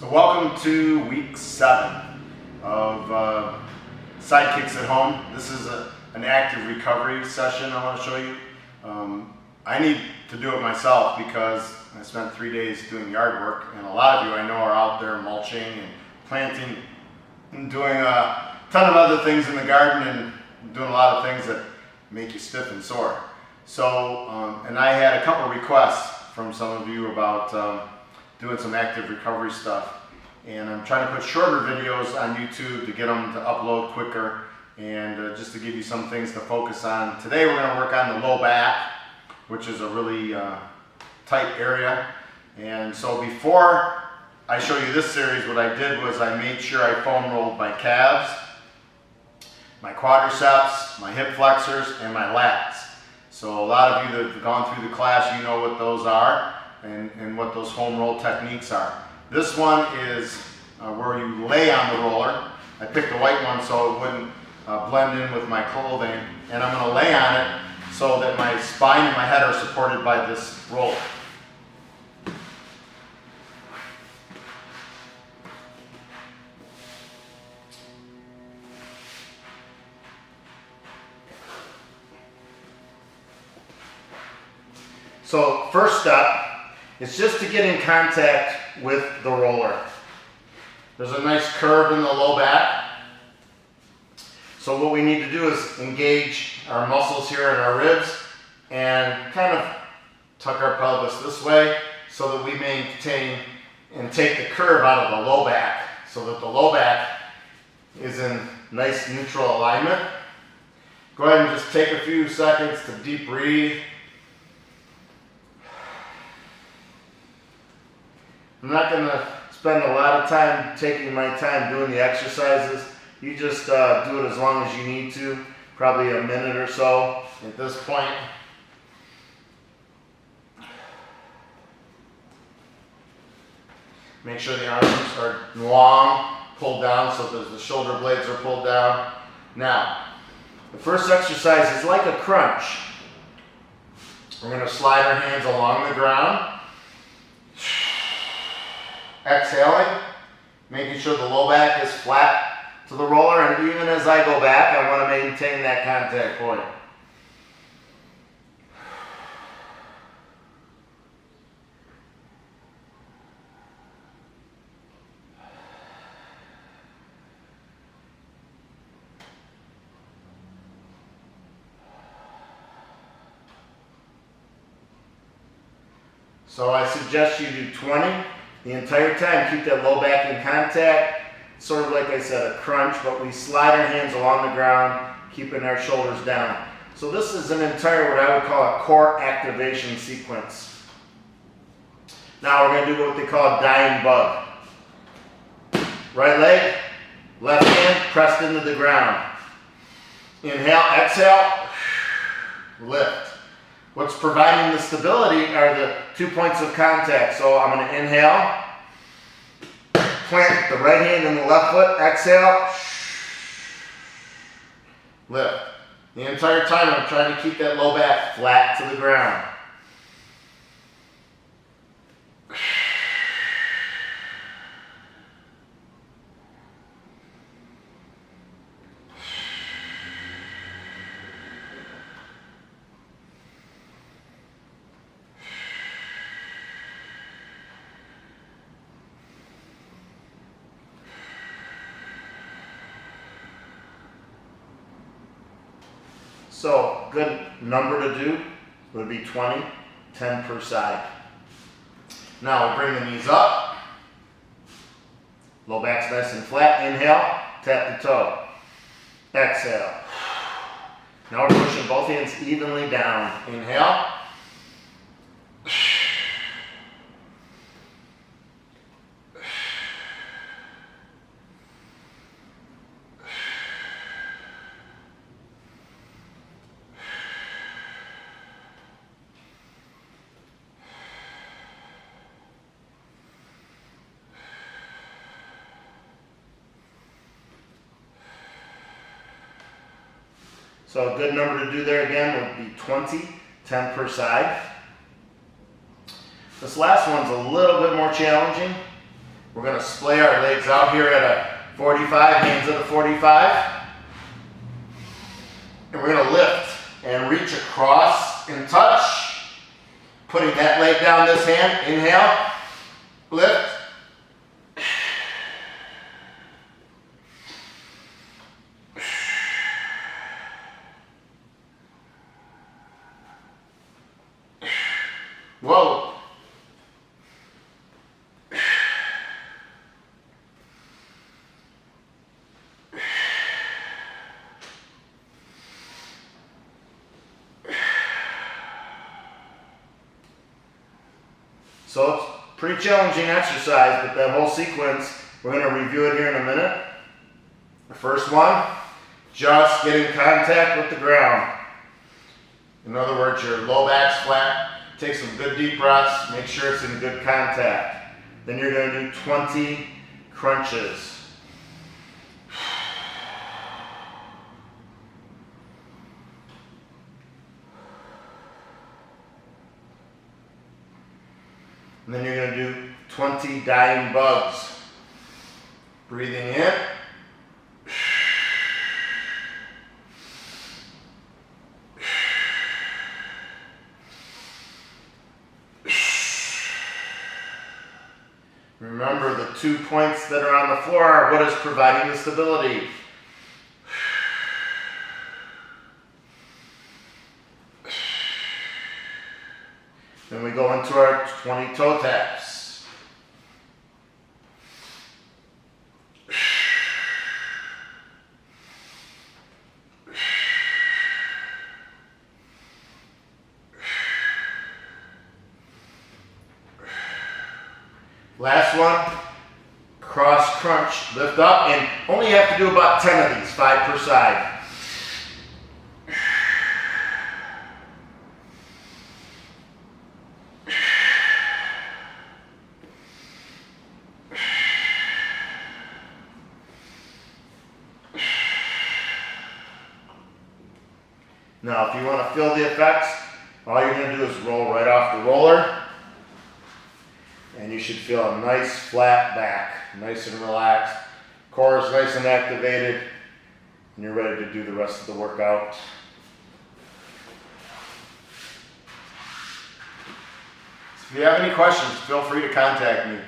So welcome to week 7 of Sidekicks at Home. This is an active recovery session I want to show you. I need to do it myself because I spent 3 days doing yard work, and a lot of you I know are out there mulching and planting and doing a ton of other things in the garden and doing a lot of things that make you stiff and sore. So, and I had a couple requests from some of you about doing some active recovery stuff, and I'm trying to put shorter videos on YouTube to get them to upload quicker, and just to give you some things to focus on. Today we're going to work on the low back, which is a really tight area. And so before I show you this series, what I did was I made sure I foam rolled my calves, my quadriceps, my hip flexors, and my lats. So a lot of you that have gone through the class, you know what those are and what those foam roll techniques are. This one is where you lay on the roller. I picked the white one so it wouldn't blend in with my clothing, and I'm going to lay on it so that my spine and my head are supported by this roller. So first step is just to get in contact with the roller. There's a nice curve in the low back. So what we need to do is engage our muscles here in our ribs and kind of tuck our pelvis this way so that we maintain and take the curve out of the low back so that the low back is in nice neutral alignment. Go ahead and just take a few seconds to deep breathe. I'm not going to spend a lot of time taking my time doing the exercises. You just do it as long as you need to, probably a minute or so at this point. Make sure the arms are long, pulled down so that the shoulder blades are pulled down. Now, the first exercise is like a crunch. We're going to slide our hands along the ground. Exhaling, making sure the low back is flat to the roller, and even as I go back, I want to maintain that contact point. So I suggest you do 20. The entire time, keep that low back in contact. Sort of like I said, a crunch, but we slide our hands along the ground, keeping our shoulders down. So this is an entire, what I would call a core activation sequence. Now we're going to do what they call a dying bug. Right leg, left hand pressed into the ground. Inhale, exhale, lift. What's providing the stability are the 2 points of contact. So I'm going to inhale, plant the right hand in the left foot, exhale, lift. The entire time I'm trying to keep that low back flat to the ground. So, good number to do would be 20, 10 per side. Now we bring the knees up. Low back's nice and flat. Inhale, tap the toe. Exhale. Now we're pushing both hands evenly down. Inhale. So a good number to do there again would be 20, 10 per side. This last one's a little bit more challenging. We're going to splay our legs out here at a 45, hands at a 45. And we're going to lift and reach across and touch. Putting that leg down this hand. Inhale, lift. Whoa. So it's a pretty challenging exercise, but that whole sequence, we're going to review it here in a minute. The first one, just getting contact with the ground. In other words, your low back's flat. Take some good deep breaths. Make sure it's in good contact. Then you're going to do 20 crunches. And then you're going to do 20 dying bugs. Breathing in. Remember, the 2 points that are on the floor are what is providing the stability. Then we go into our 20 toe taps. Last one, cross crunch, lift up, and only have to do about 10 of these, 5 per side. Now, if you want to feel the effects, all you're going to do is roll right off the roller. And you should feel a nice flat back, nice and relaxed. Core is nice and activated. And you're ready to do the rest of the workout. If you have any questions, feel free to contact me.